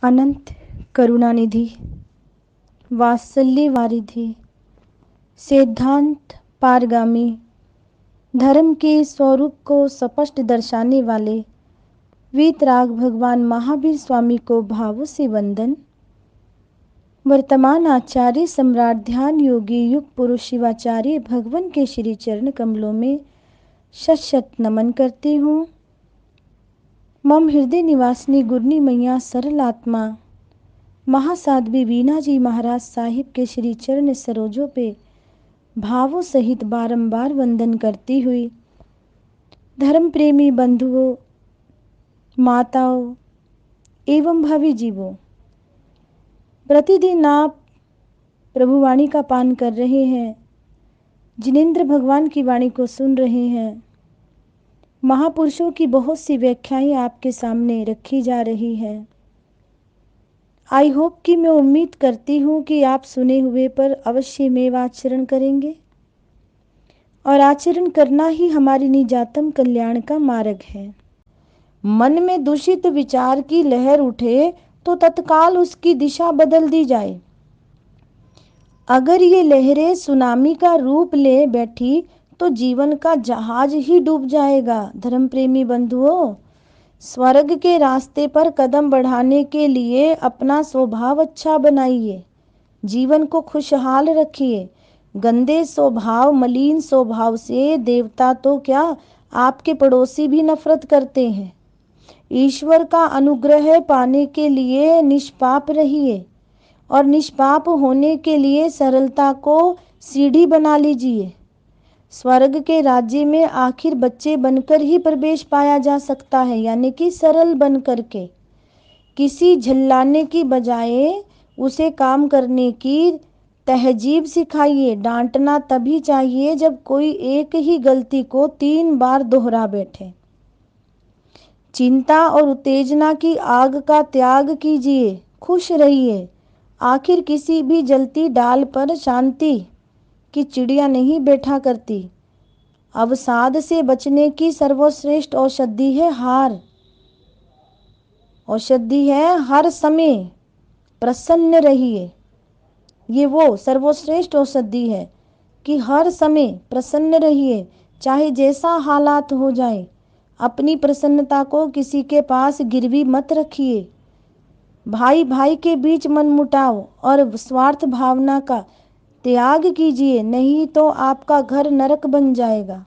अनंत करुणानिधि, वात्सल्य वारिधि, सिद्धांत पारगामी, धर्म के स्वरूप को स्पष्ट दर्शाने वाले वीतराग भगवान महावीर स्वामी को भावों से वंदन। वर्तमान आचार्य सम्राट ध्यान योगी युग पुरुष शिवाचार्य भगवान के श्री चरण कमलों में शत शत नमन करती हूँ। मम हृदय निवासिनी गुरनी मैया सरल आत्मा महासाध्वी वीणा जी महाराज साहिब के श्री चरण सरोजों पे भावों सहित बारंबार वंदन करती हुई धर्म प्रेमी बंधुओं, माताओं एवं भावी जीवों, प्रतिदिन आप प्रभु वाणी का पान कर रहे हैं, जिनेंद्र भगवान की वाणी को सुन रहे हैं। महापुरुषों की बहुत सी व्याख्याएं आपके सामने रखी जा रही हैं। आई होप कि मैं उम्मीद करती हूँ कि आप सुने हुए पर अवश्य में आचरण करेंगे और आचरण करना ही हमारी निजातम कल्याण का मार्ग है। मन में दूषित विचार की लहर उठे तो तत्काल उसकी दिशा बदल दी जाए। अगर ये लहरें सुनामी का रूप ले बैठी तो जीवन का जहाज ही डूब जाएगा। धर्म प्रेमी बंधुओं, स्वर्ग के रास्ते पर कदम बढ़ाने के लिए अपना स्वभाव अच्छा बनाइए, जीवन को खुशहाल रखिए। गंदे स्वभाव, मलिन स्वभाव से देवता तो क्या, आपके पड़ोसी भी नफरत करते हैं। ईश्वर का अनुग्रह पाने के लिए निष्पाप रहिए और निष्पाप होने के लिए सरलता को सीढ़ी बना लीजिए। स्वर्ग के राज्य में आखिर बच्चे बनकर ही प्रवेश पाया जा सकता है, यानी कि सरल बन करके। किसी झल्लाने की बजाय उसे काम करने की तहजीब सिखाइए। डांटना तभी चाहिए जब कोई एक ही गलती को 3 बार दोहरा बैठे। चिंता और उत्तेजना की आग का त्याग कीजिए, खुश रहिए। आखिर किसी भी जलती डाल पर शांति की चिड़िया नहीं बैठा करती। अवसाद से बचने की सर्वश्रेष्ठ औषधि है हार। औषधि है हर समय प्रसन्न रहिए। ये वो सर्वश्रेष्ठ औषधि है कि हर समय प्रसन्न रहिए, चाहे जैसा हालात हो जाए। अपनी प्रसन्नता को किसी के पास गिरवी मत रखिए। भाई भाई के बीच मनमुटाव और स्वार्थ भावना का त्याग कीजिए, नहीं तो आपका घर नरक बन जाएगा।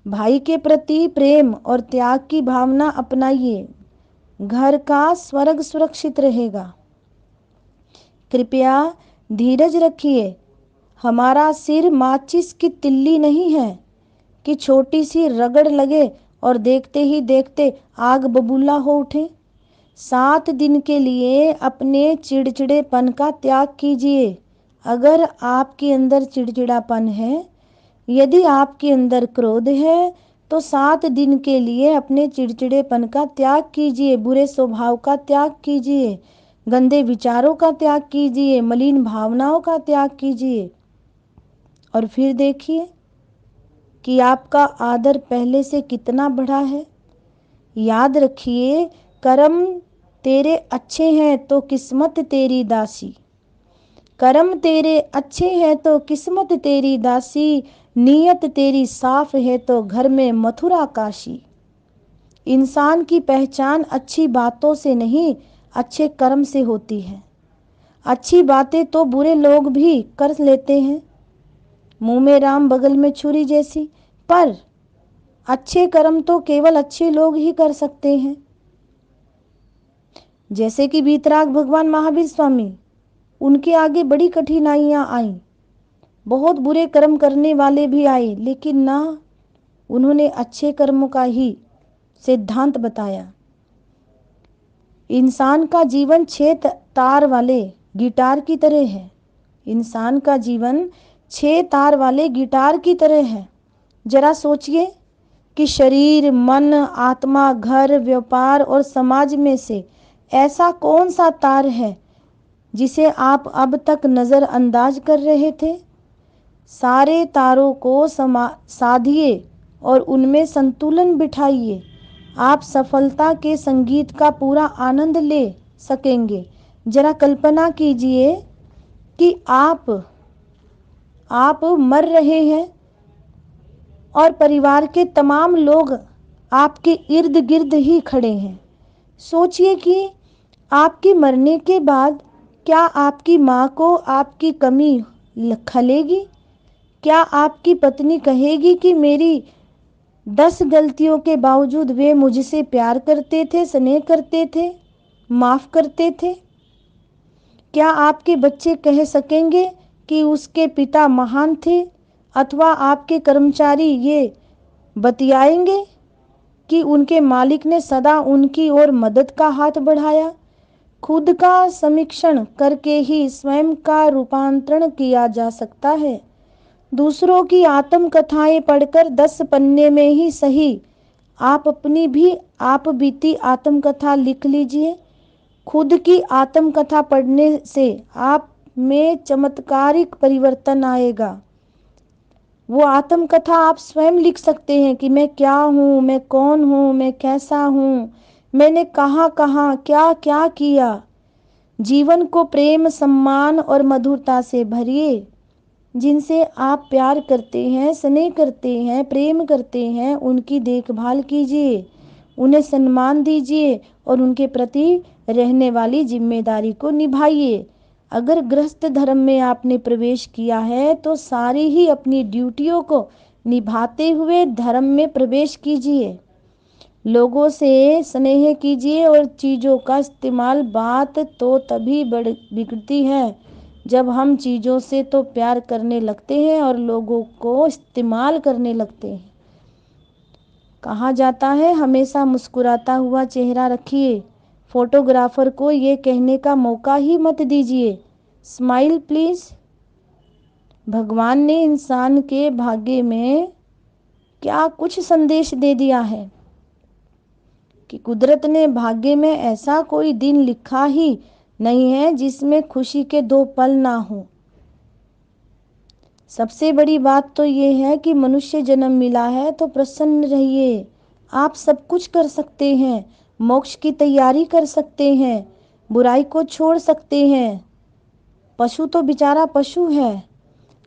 भाई के प्रति प्रेम और त्याग की भावना अपनाइए, घर का स्वर्ग सुरक्षित रहेगा। कृपया धीरज रखिए। हमारा सिर माचिस की तिल्ली नहीं है कि छोटी सी रगड़ लगे और देखते ही देखते आग बबूला हो उठे। 7 दिन के लिए अपने चिड़चिड़ेपन का त्याग कीजिए। अगर आपके अंदर चिड़चिड़ापन है, यदि आपके अंदर क्रोध है, तो 7 दिन के लिए अपने चिड़चिड़ेपन का त्याग कीजिए, बुरे स्वभाव का त्याग कीजिए, गंदे विचारों का त्याग कीजिए, मलिन भावनाओं का त्याग कीजिए और फिर देखिए कि आपका आदर पहले से कितना बढ़ा है। याद रखिए, कर्म तेरे अच्छे हैं तो किस्मत तेरी दासी। कर्म तेरे अच्छे हैं तो किस्मत तेरी दासी। नीयत तेरी साफ है तो घर में मथुरा काशी। इंसान की पहचान अच्छी बातों से नहीं, अच्छे कर्म से होती है। अच्छी बातें तो बुरे लोग भी कर लेते हैं, मुंह में राम बगल में छुरी जैसी, पर अच्छे कर्म तो केवल अच्छे लोग ही कर सकते हैं। जैसे कि वीतराग भगवान महावीर स्वामी, उनके आगे बड़ी कठिनाइयां आईं, बहुत बुरे कर्म करने वाले भी आए, लेकिन ना, उन्होंने अच्छे कर्मों का ही सिद्धांत बताया। इंसान का जीवन 6 तार वाले गिटार की तरह है। इंसान का जीवन 6 तार वाले गिटार की तरह है। जरा सोचिए कि शरीर, मन, आत्मा, घर, व्यापार और समाज में से ऐसा कौन सा तार है जिसे आप अब तक नज़रअंदाज कर रहे थे। सारे तारों को साधिए और उनमें संतुलन बिठाइए। आप सफलता के संगीत का पूरा आनंद ले सकेंगे। जरा कल्पना कीजिए कि आप मर रहे हैं और परिवार के तमाम लोग आपके इर्द गिर्द ही खड़े हैं। सोचिए कि आपके मरने के बाद क्या आपकी माँ को आपकी कमी खलेगी? क्या आपकी पत्नी कहेगी कि मेरी 10 गलतियों के बावजूद वे मुझसे प्यार करते थे, स्नेह करते थे, माफ़ करते थे? क्या आपके बच्चे कह सकेंगे कि उसके पिता महान थे? अथवा आपके कर्मचारी ये बतियाएंगे कि उनके मालिक ने सदा उनकी ओर मदद का हाथ बढ़ाया? खुद का समीक्षण करके ही स्वयं का रूपांतरण किया जा सकता है। दूसरों की आत्मकथाएं पढ़कर 10 पन्ने में ही सही, आप अपनी भी आप बीती आत्मकथा लिख लीजिए। खुद की आत्मकथा पढ़ने से आप में चमत्कारिक परिवर्तन आएगा। वो आत्मकथा आप स्वयं लिख सकते हैं कि मैं क्या हूँ, मैं कौन हूँ, मैं कैसा हूँ, मैंने कहाँ कहाँ क्या क्या किया। जीवन को प्रेम, सम्मान और मधुरता से भरिए। जिनसे आप प्यार करते हैं, स्नेह करते हैं, प्रेम करते हैं, उनकी देखभाल कीजिए, उन्हें सम्मान दीजिए और उनके प्रति रहने वाली जिम्मेदारी को निभाइए। अगर गृहस्थ धर्म में आपने प्रवेश किया है तो सारी ही अपनी ड्यूटियों को निभाते हुए धर्म में प्रवेश कीजिए। लोगों से स्नेह कीजिए और चीज़ों का इस्तेमाल। बात तो तभी बिगड़ती है जब हम चीज़ों से तो प्यार करने लगते हैं और लोगों को इस्तेमाल करने लगते हैं। कहा जाता है हमेशा मुस्कुराता हुआ चेहरा रखिए। फोटोग्राफर को ये कहने का मौका ही मत दीजिए, स्माइल प्लीज। भगवान ने इंसान के भाग्य में क्या कुछ संदेश दे दिया है कि कुदरत ने भाग्य में ऐसा कोई दिन लिखा ही नहीं है जिसमें खुशी के 2 पल ना हो। सबसे बड़ी बात तो ये है कि मनुष्य जन्म मिला है तो प्रसन्न रहिए। आप सब कुछ कर सकते हैं, मोक्ष की तैयारी कर सकते हैं, बुराई को छोड़ सकते हैं। पशु तो बेचारा पशु है,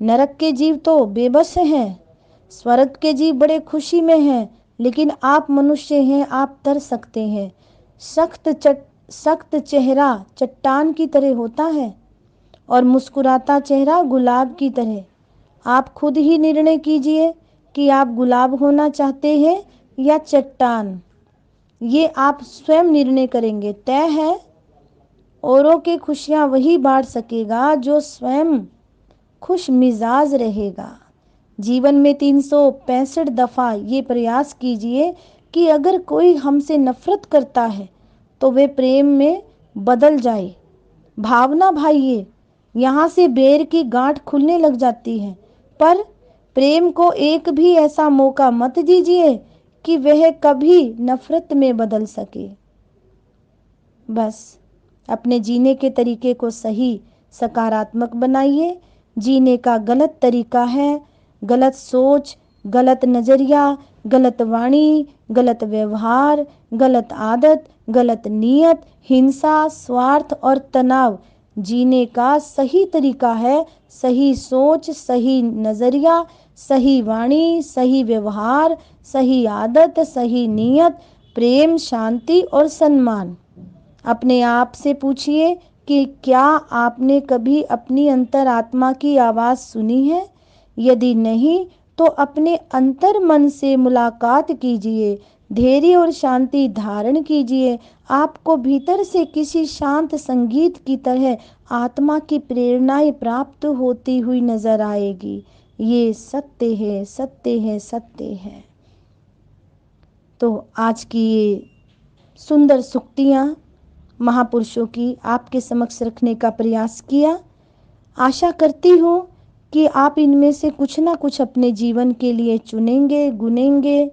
नरक के जीव तो बेबस हैं, स्वर्ग के जीव बड़े खुशी में हैं, लेकिन आप मनुष्य हैं, आप तर सकते हैं। सख्त चेहरा चट्टान की तरह होता है और मुस्कुराता चेहरा गुलाब की तरह। आप खुद ही निर्णय कीजिए कि आप गुलाब होना चाहते हैं या चट्टान। ये आप स्वयं निर्णय करेंगे, तय है। औरों की खुशियाँ वही बांट सकेगा जो स्वयं खुश मिजाज रहेगा। जीवन में 365 दफ़ा ये प्रयास कीजिए कि अगर कोई हमसे नफरत करता है तो वे प्रेम में बदल जाए। भावना भाइये, यहाँ से बेर की गांठ खुलने लग जाती है, पर प्रेम को एक भी ऐसा मौका मत दीजिए कि वह कभी नफरत में बदल सके। बस अपने जीने के तरीके को सही सकारात्मक बनाइए। जीने का गलत तरीका है गलत सोच, गलत नज़रिया, गलत वाणी, गलत व्यवहार, गलत आदत, गलत नीयत, हिंसा, स्वार्थ और तनाव। जीने का सही तरीका है सही सोच, सही नज़रिया, सही वाणी, सही व्यवहार, सही आदत, सही नीयत, प्रेम, शांति और सम्मान। अपने आप से पूछिए कि क्या आपने कभी अपनी अंतरात्मा की आवाज़ सुनी है? यदि नहीं तो अपने अंतर मन से मुलाकात कीजिए, धैर्य और शांति धारण कीजिए। आपको भीतर से किसी शांत संगीत की तरह आत्मा की प्रेरणाएं प्राप्त होती हुई नजर आएगी। ये सत्य है, सत्य है, सत्य है। तो आज की ये सुंदर सूक्तियाँ महापुरुषों की आपके समक्ष रखने का प्रयास किया। आशा करती हूँ कि आप इनमें से कुछ ना कुछ अपने जीवन के लिए चुनेंगे, गुनेंगे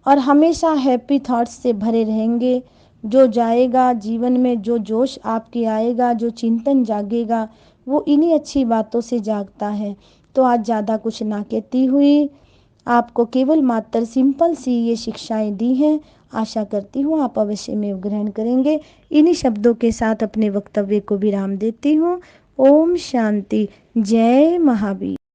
और हमेशा हैप्पी थॉट्स से भरे रहेंगे। जो जाएगा जीवन में, जो जोश आपके आएगा, जो चिंतन जागेगा, वो इन्हीं अच्छी बातों से जागता है। तो आज ज़्यादा कुछ ना कहती हुई आपको केवल मात्र सिंपल सी ये शिक्षाएं दी हैं। आशा करती हूँ आप अवश्य में ग्रहण करेंगे। इन्हीं शब्दों के साथ अपने वक्तव्य को विराम देती हूँ। ओम शांति। जय महावीर।